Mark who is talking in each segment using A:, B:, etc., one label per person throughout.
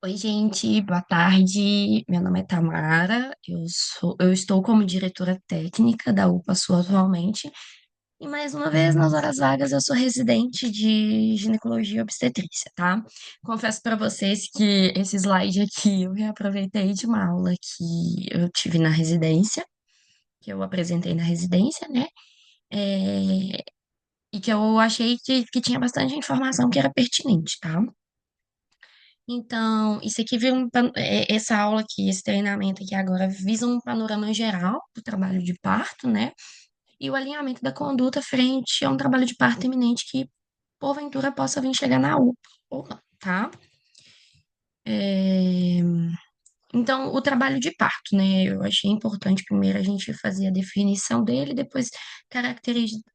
A: Oi, gente, boa tarde. Meu nome é Tamara. Eu estou como diretora técnica da UPA Sul atualmente. E mais uma vez, nas horas vagas, eu sou residente de ginecologia e obstetrícia, tá? Confesso para vocês que esse slide aqui eu reaproveitei de uma aula que eu tive na residência, que eu apresentei na residência, né? É, E que eu achei que tinha bastante informação que era pertinente, tá? Então, isso aqui essa aula aqui, esse treinamento aqui agora visa um panorama geral do trabalho de parto, né? E o alinhamento da conduta frente a um trabalho de parto iminente que, porventura, possa vir chegar na UPA ou não, tá? É, Então, o trabalho de parto, né? Eu achei importante primeiro a gente fazer a definição dele, depois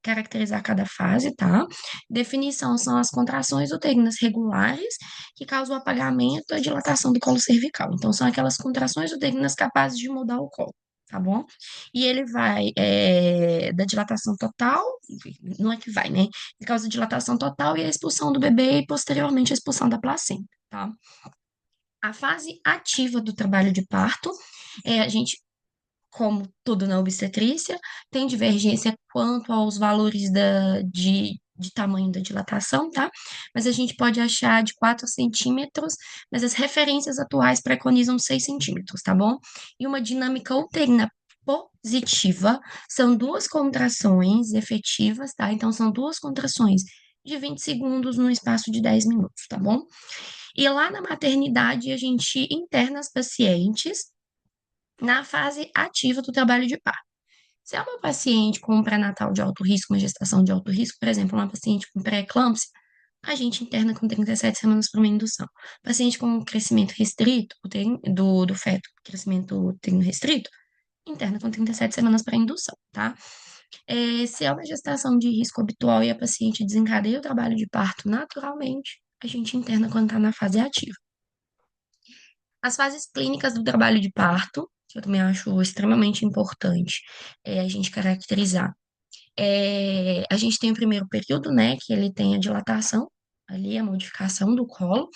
A: caracterizar cada fase, tá? Definição são as contrações uterinas regulares que causam o apagamento e a dilatação do colo cervical. Então, são aquelas contrações uterinas capazes de mudar o colo. Tá bom? E ele vai da dilatação total, não é que vai, né? Ele causa dilatação total e a expulsão do bebê e posteriormente a expulsão da placenta, tá? A fase ativa do trabalho de parto a gente, como tudo na obstetrícia, tem divergência quanto aos valores de tamanho da dilatação, tá? Mas a gente pode achar de 4 centímetros, mas as referências atuais preconizam 6 centímetros, tá bom? E uma dinâmica uterina positiva são duas contrações efetivas, tá? Então, são duas contrações de 20 segundos no espaço de 10 minutos, tá bom? E lá na maternidade, a gente interna as pacientes na fase ativa do trabalho de parto. Se é uma paciente com um pré-natal de alto risco, uma gestação de alto risco, por exemplo, uma paciente com pré-eclâmpsia, a gente interna com 37 semanas para uma indução. Paciente com crescimento restrito, do feto, crescimento uterino restrito, interna com 37 semanas para indução, tá? Se é uma gestação de risco habitual e a paciente desencadeia o trabalho de parto naturalmente, a gente interna quando está na fase ativa. As fases clínicas do trabalho de parto, que eu também acho extremamente importante a gente caracterizar. A gente tem o primeiro período, né, que ele tem a dilatação, ali a modificação do colo,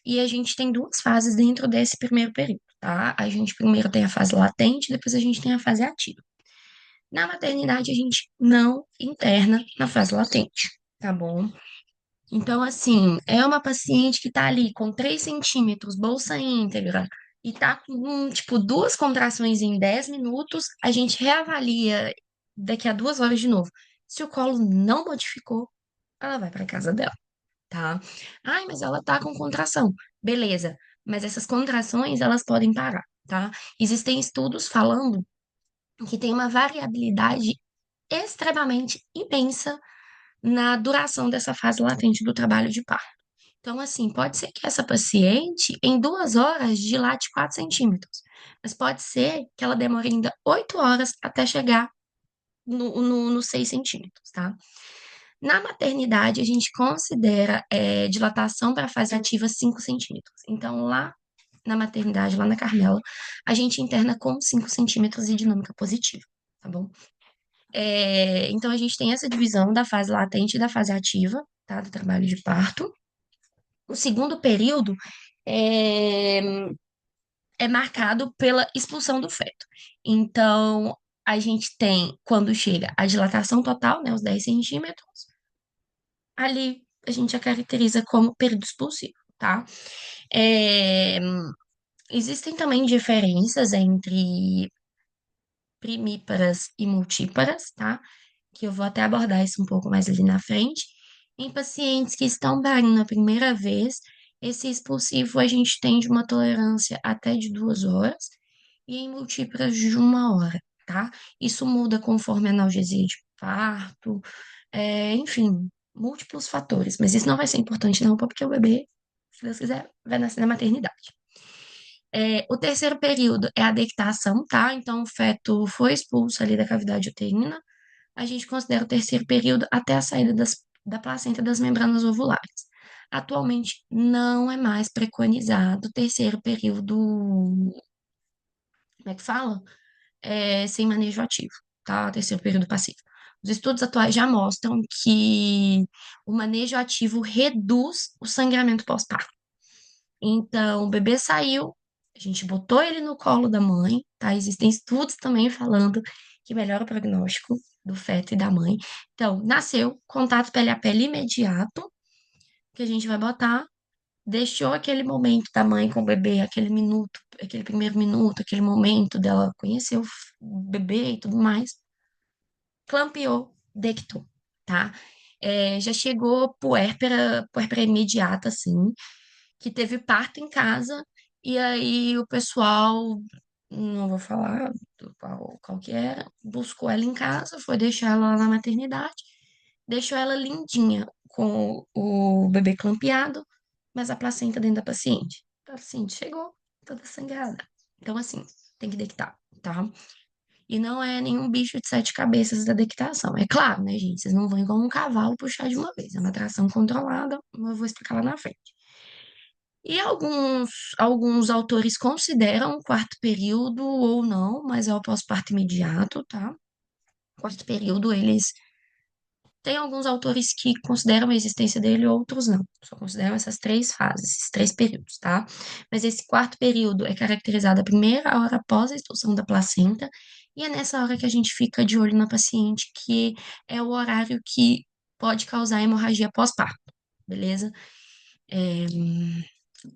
A: e a gente tem duas fases dentro desse primeiro período, tá? A gente primeiro tem a fase latente, depois a gente tem a fase ativa. Na maternidade, a gente não interna na fase latente, tá bom? Então, assim, é uma paciente que tá ali com 3 centímetros, bolsa íntegra, e tá com, tipo, duas contrações em 10 minutos, a gente reavalia daqui a 2 horas de novo. Se o colo não modificou, ela vai para casa dela, tá? Ai, mas ela tá com contração. Beleza, mas essas contrações, elas podem parar, tá? Existem estudos falando que tem uma variabilidade extremamente imensa na duração dessa fase latente do trabalho de parto. Então, assim, pode ser que essa paciente, em 2 horas, dilate 4 centímetros, mas pode ser que ela demore ainda 8 horas até chegar no 6 centímetros, tá? Na maternidade, a gente considera dilatação para a fase ativa 5 centímetros. Então, lá na maternidade, lá na Carmela, a gente interna com 5 centímetros de dinâmica positiva, tá bom? Então, a gente tem essa divisão da fase latente e da fase ativa, tá? Do trabalho de parto. O segundo período é, é marcado pela expulsão do feto. Então, a gente tem, quando chega a dilatação total, né, os 10 centímetros, ali a gente já caracteriza como período expulsivo, tá? É, Existem também diferenças entre primíparas e multíparas, tá? Que eu vou até abordar isso um pouco mais ali na frente. Em pacientes que estão parindo a primeira vez, esse expulsivo a gente tem de uma tolerância até de 2 horas e em múltiplas de 1 hora, tá? Isso muda conforme a analgesia de parto, enfim, múltiplos fatores, mas isso não vai ser importante não, porque o bebê, se Deus quiser, vai nascer na maternidade. O terceiro período é a dectação, tá? Então, o feto foi expulso ali da cavidade uterina. A gente considera o terceiro período até a saída da placenta das membranas ovulares. Atualmente, não é mais preconizado o terceiro período, como é que fala? Sem manejo ativo, tá? Terceiro período passivo. Os estudos atuais já mostram que o manejo ativo reduz o sangramento pós-parto. Então, o bebê saiu, a gente botou ele no colo da mãe, tá? Existem estudos também falando que melhora o prognóstico do feto e da mãe. Então, nasceu, contato pele a pele imediato, que a gente vai botar, deixou aquele momento da mãe com o bebê, aquele minuto, aquele primeiro minuto, aquele momento dela conhecer o bebê e tudo mais, clampeou, dectou, tá? Já chegou puérpera imediata, assim, que teve parto em casa, e aí o pessoal, não vou falar qual que era, buscou ela em casa, foi deixar ela lá na maternidade, deixou ela lindinha, com o bebê clampeado, mas a placenta dentro da paciente. A paciente chegou toda sangrada. Então, assim, tem que dectar, tá? E não é nenhum bicho de sete cabeças da dectação. É claro, né, gente? Vocês não vão igual um cavalo puxar de uma vez. É uma tração controlada, eu vou explicar lá na frente. E alguns autores consideram o quarto período ou não, mas é o pós-parto imediato, tá? Quarto período, eles tem alguns autores que consideram a existência dele, outros não. Só consideram essas três fases, esses três períodos, tá? Mas esse quarto período é caracterizado a primeira hora após a expulsão da placenta, e é nessa hora que a gente fica de olho na paciente, que é o horário que pode causar hemorragia pós-parto, beleza? É,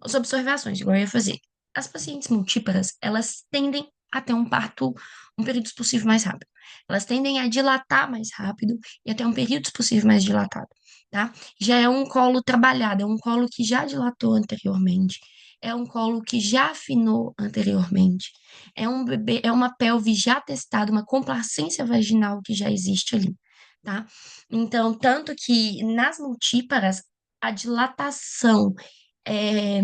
A: as observações, igual eu ia fazer. As pacientes multíparas, elas tendem a ter um parto, um período expulsivo mais rápido. Elas tendem a dilatar mais rápido e a ter um período expulsivo mais dilatado, tá? Já é um colo trabalhado, é um colo que já dilatou anteriormente, é um colo que já afinou anteriormente, é um bebê, é uma pelve já testada, uma complacência vaginal que já existe ali, tá? Então, tanto que nas multíparas, a dilatação é,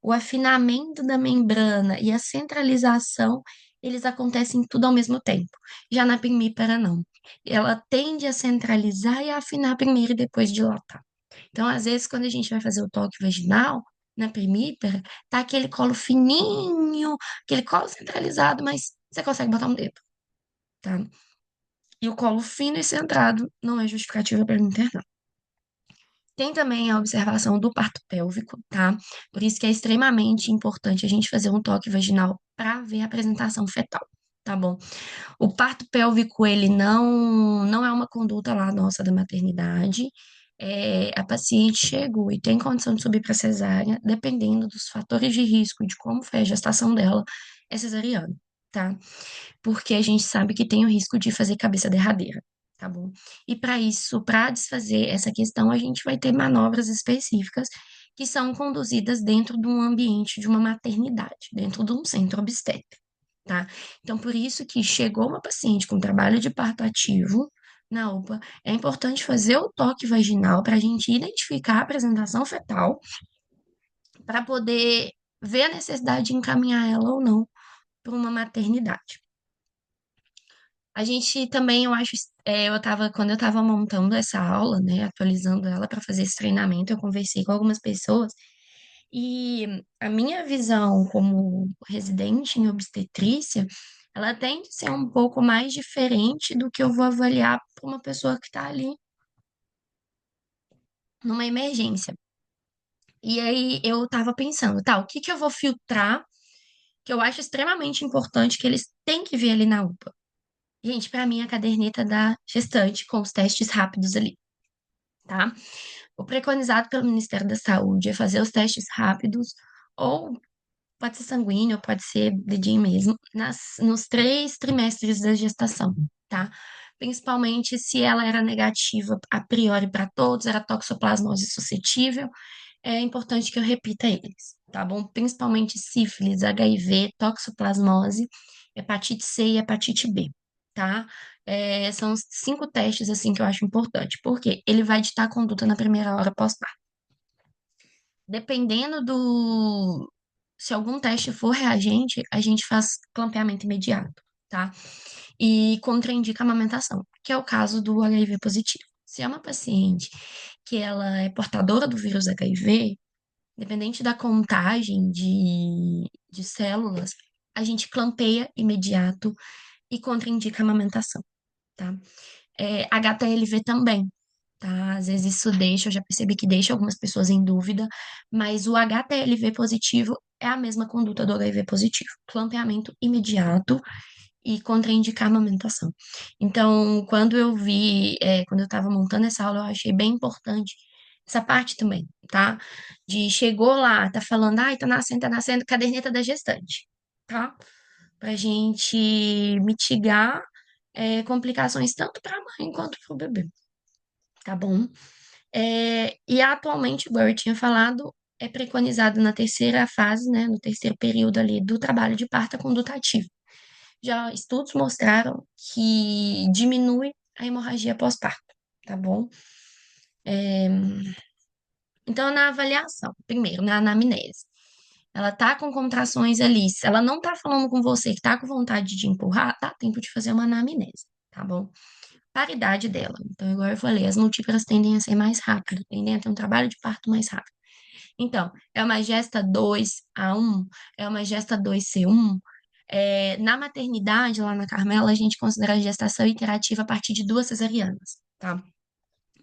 A: o afinamento da membrana e a centralização, eles acontecem tudo ao mesmo tempo. Já na primípara, não. Ela tende a centralizar e a afinar primeiro e depois dilatar. Então, às vezes, quando a gente vai fazer o toque vaginal, na primípara, tá aquele colo fininho, aquele colo centralizado, mas você consegue botar um dedo, tá? E o colo fino e centrado não é justificativa para internar. Tem também a observação do parto pélvico, tá? Por isso que é extremamente importante a gente fazer um toque vaginal para ver a apresentação fetal, tá bom? O parto pélvico, ele não é uma conduta lá nossa da maternidade. A paciente chegou e tem condição de subir para cesárea, dependendo dos fatores de risco, de como foi a gestação dela, é cesariana, tá? Porque a gente sabe que tem o risco de fazer cabeça derradeira, tá bom? E para isso, para desfazer essa questão, a gente vai ter manobras específicas que são conduzidas dentro de um ambiente de uma maternidade, dentro de um centro obstétrico, tá? Então, por isso que chegou uma paciente com trabalho de parto ativo na UPA, é importante fazer o toque vaginal para a gente identificar a apresentação fetal, para poder ver a necessidade de encaminhar ela ou não para uma maternidade. A gente também, eu acho, quando eu tava montando essa aula, né, atualizando ela para fazer esse treinamento, eu conversei com algumas pessoas e a minha visão como residente em obstetrícia, ela tende a ser um pouco mais diferente do que eu vou avaliar para uma pessoa que está ali numa emergência. E aí eu tava pensando, tá, o que que eu vou filtrar que eu acho extremamente importante que eles têm que ver ali na UPA? Gente, para mim, a caderneta da gestante com os testes rápidos ali, tá? O preconizado pelo Ministério da Saúde é fazer os testes rápidos, ou pode ser sanguíneo, pode ser dedinho mesmo, nos 3 trimestres da gestação, tá? Principalmente se ela era negativa a priori para todos, era toxoplasmose suscetível, é importante que eu repita eles, tá bom? Principalmente sífilis, HIV, toxoplasmose, hepatite C e hepatite B, tá? São os 5 testes, assim, que eu acho importante. Por quê? Ele vai ditar a conduta na primeira hora pós-parto. Dependendo do... Se algum teste for reagente, a gente faz clampeamento imediato, tá? E contraindica a amamentação, que é o caso do HIV positivo. Se é uma paciente que ela é portadora do vírus HIV, independente da contagem de células, a gente clampeia imediato e contraindica a amamentação, tá? HTLV também. tá? Às vezes isso deixa, eu já percebi que deixa algumas pessoas em dúvida, mas o HTLV positivo é a mesma conduta do HIV positivo. Clampeamento imediato e contraindicar a amamentação. Então, quando eu estava montando essa aula, eu achei bem importante essa parte também, tá? De chegou lá, tá falando, ai, tá nascendo, caderneta da gestante, tá? Pra gente mitigar complicações tanto para a mãe quanto para o bebê, tá bom? E atualmente, igual eu tinha falado, é preconizado na terceira fase, né, no terceiro período ali do trabalho de parto a conduta ativa. Já estudos mostraram que diminui a hemorragia pós-parto, tá bom? É, Então, na avaliação, primeiro, na anamnese, ela tá com contrações ali, se ela não tá falando com você que tá com vontade de empurrar, dá tempo de fazer uma anamnese, tá bom? Para a idade dela. Então, igual eu falei, as múltiplas tendem a ser mais rápido, tendem a ter um trabalho de parto mais rápido. Então, é uma gesta 2A1, é uma gesta 2C1. Na maternidade, lá na Carmela, a gente considera a gestação interativa a partir de duas cesarianas, tá?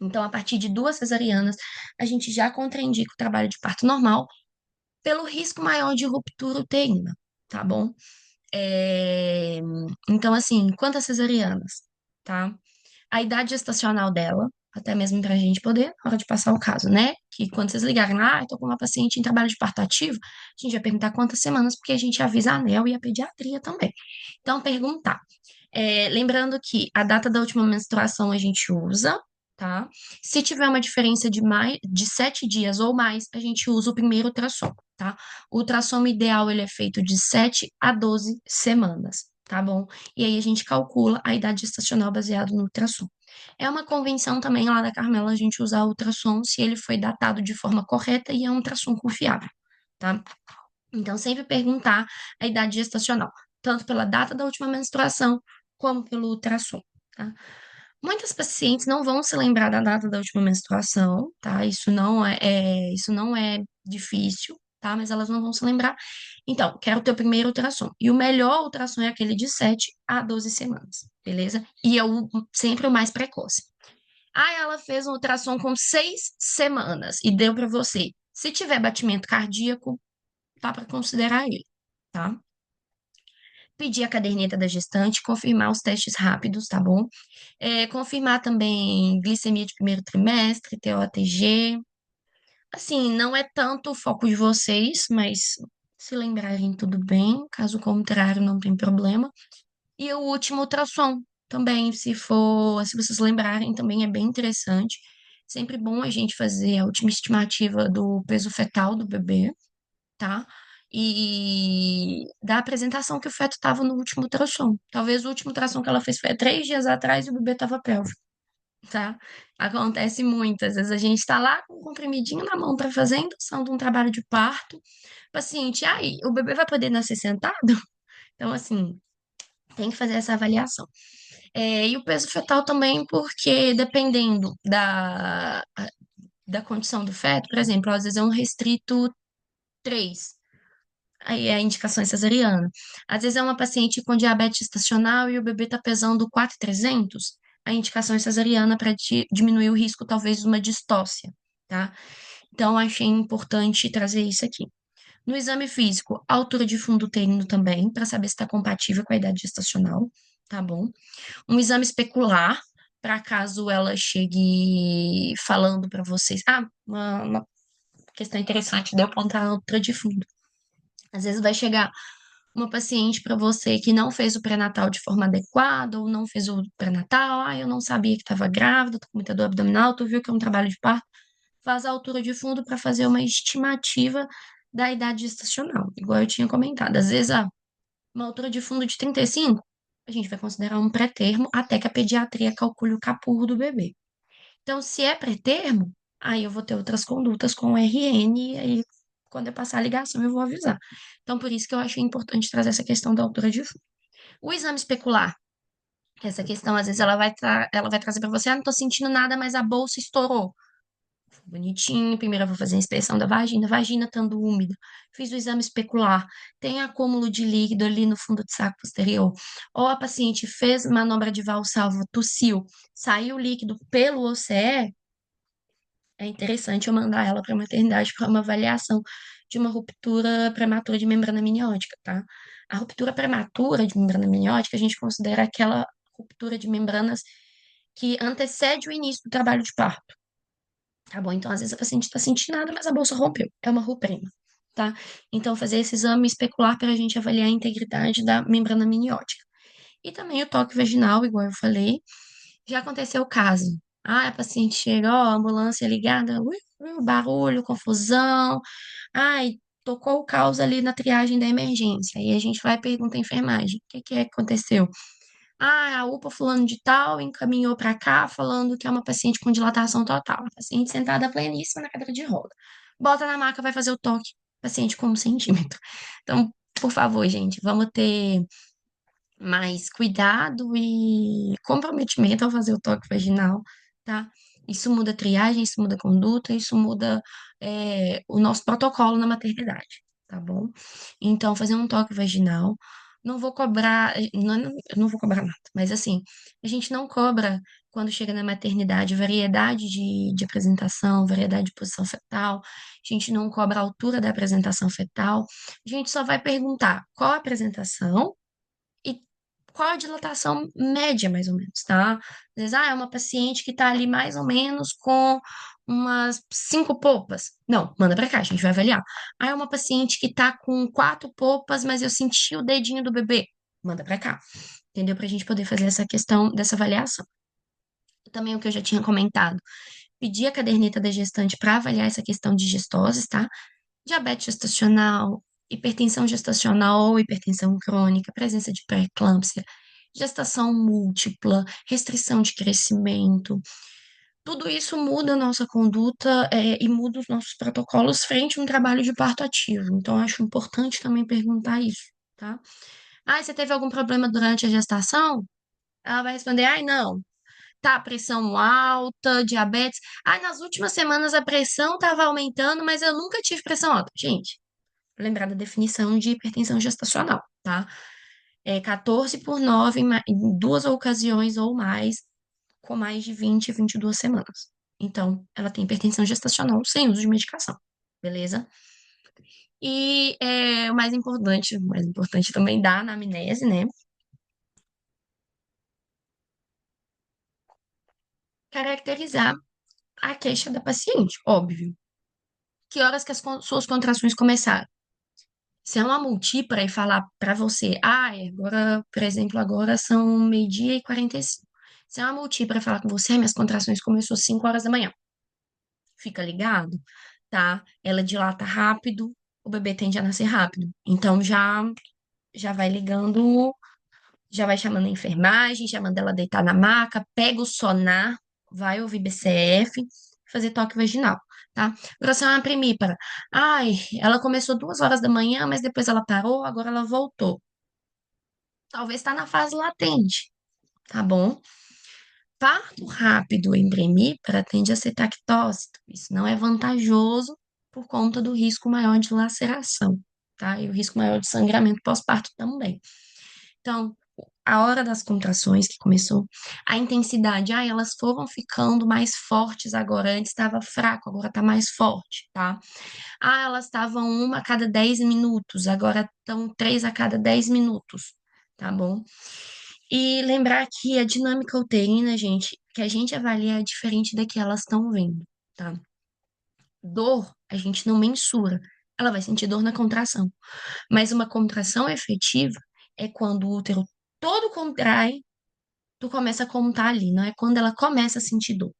A: Então, a partir de duas cesarianas, a gente já contraindica o trabalho de parto normal pelo risco maior de ruptura uterina, tá bom? É, Então, assim, quantas cesarianas, tá? A idade gestacional dela, até mesmo para a gente poder, na hora de passar o caso, né? Que quando vocês ligarem lá, eu tô com uma paciente em trabalho de parto ativo, a gente vai perguntar quantas semanas, porque a gente avisa a ANEL e a pediatria também. Então, perguntar. Lembrando que a data da última menstruação a gente usa, tá? Se tiver uma diferença de 7 dias ou mais, a gente usa o primeiro ultrassom, tá? O ultrassom ideal, ele é feito de 7 a 12 semanas, tá bom? E aí a gente calcula a idade gestacional baseado no ultrassom. É uma convenção também lá da Carmela a gente usar o ultrassom se ele foi datado de forma correta e é um ultrassom confiável, tá? Então, sempre perguntar a idade gestacional, tanto pela data da última menstruação, como pelo ultrassom, tá? Muitas pacientes não vão se lembrar da data da última menstruação, tá? Isso não é difícil, tá? Mas elas não vão se lembrar. Então, quero o teu primeiro ultrassom. E o melhor ultrassom é aquele de 7 a 12 semanas, beleza? E é sempre o mais precoce. Ah, ela fez um ultrassom com 6 semanas e deu para você. Se tiver batimento cardíaco, dá para considerar ele, tá? Pedir a caderneta da gestante, confirmar os testes rápidos, tá bom? Confirmar também glicemia de primeiro trimestre, TOTG. Assim, não é tanto o foco de vocês, mas se lembrarem, tudo bem. Caso contrário, não tem problema. E o último ultrassom também, se vocês lembrarem, também é bem interessante. Sempre bom a gente fazer a última estimativa do peso fetal do bebê, tá? E da apresentação que o feto estava no último ultrassom. Talvez o último ultrassom que ela fez foi há 3 dias atrás e o bebê estava pélvico, tá? Acontece muito. Às vezes a gente está lá com um comprimidinho na mão para fazer a indução de um trabalho de parto. Paciente, aí, o bebê vai poder nascer sentado? Então, assim, tem que fazer essa avaliação. E o peso fetal também, porque dependendo da condição do feto, por exemplo, às vezes é um restrito 3. Aí é a indicação é cesariana. Às vezes é uma paciente com diabetes gestacional e o bebê está pesando 4.300, a indicação é cesariana para diminuir o risco, talvez, de uma distócia, tá? Então, achei importante trazer isso aqui. No exame físico, altura de fundo uterino também, para saber se está compatível com a idade gestacional, tá bom? Um exame especular, para caso ela chegue falando para vocês. Uma questão interessante, deu apontar a altura de fundo. Às vezes vai chegar uma paciente para você que não fez o pré-natal de forma adequada ou não fez o pré-natal, eu não sabia que estava grávida, tô com muita dor abdominal, tu viu que é um trabalho de parto, faz a altura de fundo para fazer uma estimativa da idade gestacional, igual eu tinha comentado. Às vezes, uma altura de fundo de 35, a gente vai considerar um pré-termo até que a pediatria calcule o capurro do bebê. Então, se é pré-termo, aí eu vou ter outras condutas com o RN, e aí quando eu passar a ligação eu vou avisar. Então, por isso que eu achei importante trazer essa questão da altura de fundo. O exame especular, essa questão, às vezes, ela vai trazer para você, não tô sentindo nada, mas a bolsa estourou. Bonitinho, primeiro eu vou fazer a inspeção da vagina estando úmida. Fiz o exame especular, tem acúmulo de líquido ali no fundo do saco posterior. Ou a paciente fez manobra de valsalva, tossiu, saiu líquido pelo OCE, é interessante eu mandar ela para a maternidade para uma avaliação de uma ruptura prematura de membrana amniótica, tá? A ruptura prematura de membrana amniótica, a gente considera aquela ruptura de membranas que antecede o início do trabalho de parto, tá bom? Então, às vezes a paciente está sentindo nada, mas a bolsa rompeu. É uma ruprema, tá? Então, fazer esse exame especular para a gente avaliar a integridade da membrana amniótica. E também o toque vaginal, igual eu falei. Já aconteceu o caso. Ah, a paciente chega, ó, ambulância ligada, ui, ui, barulho, confusão. Ai, tocou o caos ali na triagem da emergência. Aí a gente vai e pergunta à enfermagem: o que que é que aconteceu? Ah, a UPA fulano de tal encaminhou para cá falando que é uma paciente com dilatação total. A paciente sentada pleníssima na cadeira de roda. Bota na maca, vai fazer o toque. Paciente com 1 centímetro. Então, por favor, gente, vamos ter mais cuidado e comprometimento ao fazer o toque vaginal, tá? Isso muda a triagem, isso muda a conduta, isso muda o nosso protocolo na maternidade, tá bom? Então, fazer um toque vaginal, não vou cobrar, eu não vou cobrar nada, mas assim, a gente não cobra quando chega na maternidade variedade de apresentação, variedade de posição fetal, a gente não cobra a altura da apresentação fetal, a gente só vai perguntar qual a apresentação e qual a dilatação média, mais ou menos, tá? Às vezes, é uma paciente que tá ali mais ou menos com umas 5 polpas. Não, manda pra cá, a gente vai avaliar. Ah, é uma paciente que tá com 4 polpas, mas eu senti o dedinho do bebê. Manda pra cá, entendeu? Pra gente poder fazer essa questão dessa avaliação. Também o que eu já tinha comentado, pedir a caderneta da gestante para avaliar essa questão de gestoses, tá? Diabetes gestacional, hipertensão gestacional ou hipertensão crônica, presença de pré-eclâmpsia, gestação múltipla, restrição de crescimento. Tudo isso muda a nossa conduta, e muda os nossos protocolos frente a um trabalho de parto ativo. Então, eu acho importante também perguntar isso, tá? Ah, você teve algum problema durante a gestação? Ela vai responder, ai, não. Tá, pressão alta, diabetes. Ai, nas últimas semanas a pressão estava aumentando, mas eu nunca tive pressão alta. Gente, lembrar da definição de hipertensão gestacional, tá? É 14 por 9 em duas ocasiões ou mais, com mais de 20, 22 semanas. Então, ela tem hipertensão gestacional sem uso de medicação, beleza? E o mais importante também da anamnese, né? Caracterizar a queixa da paciente, óbvio. Que horas que as suas contrações começaram? Se é uma multípara e falar para você, agora, por exemplo, agora são 12h45. Se é uma multípara e falar com você, minhas contrações começou às 5 horas da manhã. Fica ligado, tá? Ela dilata rápido, o bebê tende a nascer rápido. Então já vai ligando, já vai chamando a enfermagem, já manda ela deitar na maca, pega o sonar, vai ouvir BCF, fazer toque vaginal, tá? Agora, se é uma primípara, ela começou 2 horas da manhã, mas depois ela parou, agora ela voltou. Talvez está na fase latente, tá bom? Parto rápido em primípara tende a ser tactócito. Isso não é vantajoso por conta do risco maior de laceração, tá? E o risco maior de sangramento pós-parto também. Então, a hora das contrações que começou, a intensidade, elas foram ficando mais fortes agora, antes estava fraco, agora está mais forte, tá? Elas estavam uma a cada 10 minutos, agora estão 3 a cada 10 minutos, tá bom? E lembrar que a dinâmica uterina, gente, que a gente avalia é diferente da que elas estão vendo, tá? Dor, a gente não mensura. Ela vai sentir dor na contração. Mas uma contração efetiva é quando o útero todo contrai, tu começa a contar ali, não é quando ela começa a sentir dor.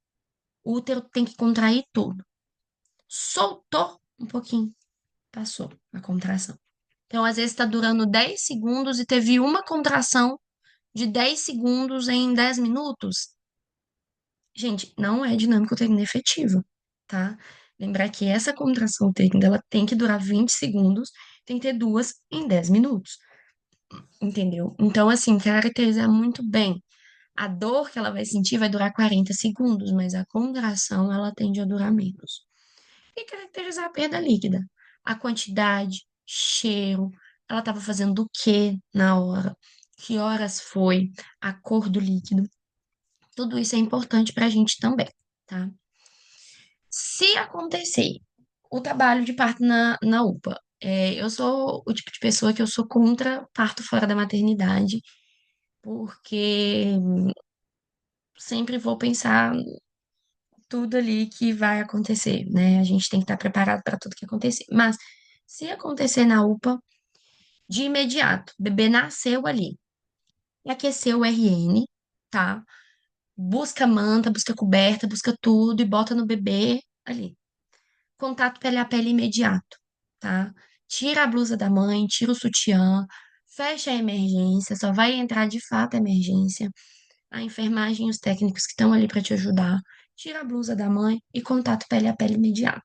A: O útero tem que contrair tudo. Soltou um pouquinho, passou a contração. Então, às vezes, está durando 10 segundos e teve uma contração de 10 segundos em 10 minutos. Gente, não é dinâmica uterina efetiva, tá? Lembrar que essa contração uterina, ela tem que durar 20 segundos, tem que ter duas em 10 minutos, entendeu? Então, assim, caracterizar muito bem. A dor que ela vai sentir vai durar 40 segundos, mas a contração, ela tende a durar menos. E caracterizar a perda líquida. A quantidade, cheiro, ela estava fazendo o que na hora, que horas foi, a cor do líquido. Tudo isso é importante para a gente também, tá? Se acontecer o trabalho de parto na UPA, eu sou o tipo de pessoa que eu sou contra parto fora da maternidade, porque sempre vou pensar tudo ali que vai acontecer, né? A gente tem que estar preparado para tudo que acontecer. Mas se acontecer na UPA, de imediato, o bebê nasceu ali, aqueceu o RN, tá? Busca manta, busca coberta, busca tudo e bota no bebê ali. Contato pele a pele imediato, tá? Tira a blusa da mãe, tira o sutiã, fecha a emergência, só vai entrar de fato a emergência. A enfermagem e os técnicos que estão ali para te ajudar. Tira a blusa da mãe e contato pele a pele imediato.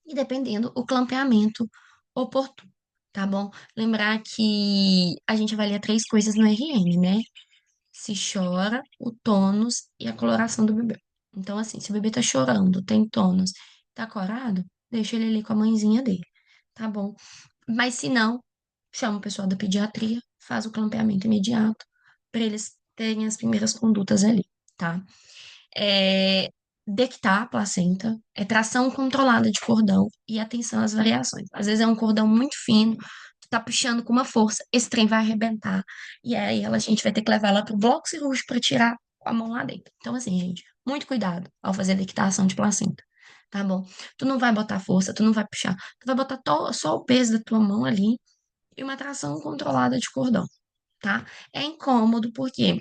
A: E dependendo, o clampeamento oportuno, tá bom? Lembrar que a gente avalia três coisas no RN, né? Se chora, o tônus e a coloração do bebê. Então, assim, se o bebê tá chorando, tem tônus, tá corado, deixa ele ali com a mãezinha dele, tá bom? Mas se não, chama o pessoal da pediatria, faz o clampeamento imediato, para eles terem as primeiras condutas ali, tá? É, Dectar a placenta, tração controlada de cordão e atenção às variações. Às vezes é um cordão muito fino, tu tá puxando com uma força, esse trem vai arrebentar, e aí a gente vai ter que levar ela pro bloco cirúrgico para tirar com a mão lá dentro. Então, assim, gente, muito cuidado ao fazer a dectação de placenta, tá bom? Tu não vai botar força, tu não vai puxar, tu vai botar só o peso da tua mão ali e uma tração controlada de cordão, tá? É incômodo porque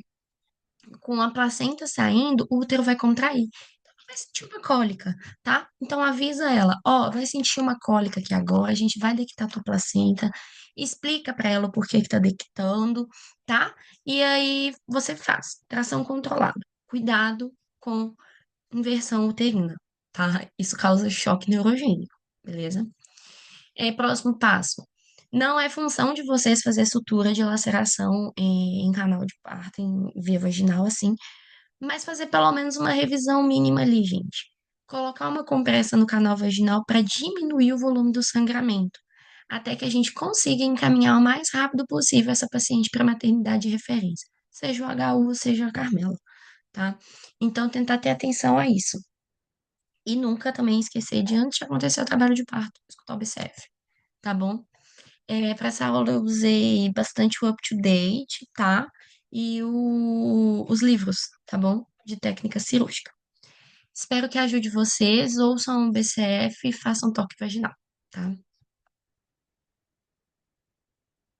A: com a placenta saindo, o útero vai contrair. Vai sentir uma cólica, tá? Então avisa ela, ó, vai sentir uma cólica aqui agora, a gente vai dectar tua placenta, explica pra ela o porquê que tá dectando, tá? E aí você faz tração controlada. Cuidado com inversão uterina, tá? Isso causa choque neurogênico, beleza? Próximo passo. Não é função de vocês fazer sutura de laceração em canal de parto, em via vaginal, assim, mas fazer pelo menos uma revisão mínima ali, gente. Colocar uma compressa no canal vaginal para diminuir o volume do sangramento, até que a gente consiga encaminhar o mais rápido possível essa paciente para maternidade de referência, seja o HU, seja a Carmela, tá? Então, tentar ter atenção a isso. E nunca também esquecer de, antes de acontecer o trabalho de parto, escutar o BCF, tá bom? Para essa aula eu usei bastante o UpToDate, tá? E os livros, tá bom? De técnica cirúrgica. Espero que ajude vocês, ouçam o BCF e façam toque vaginal, tá?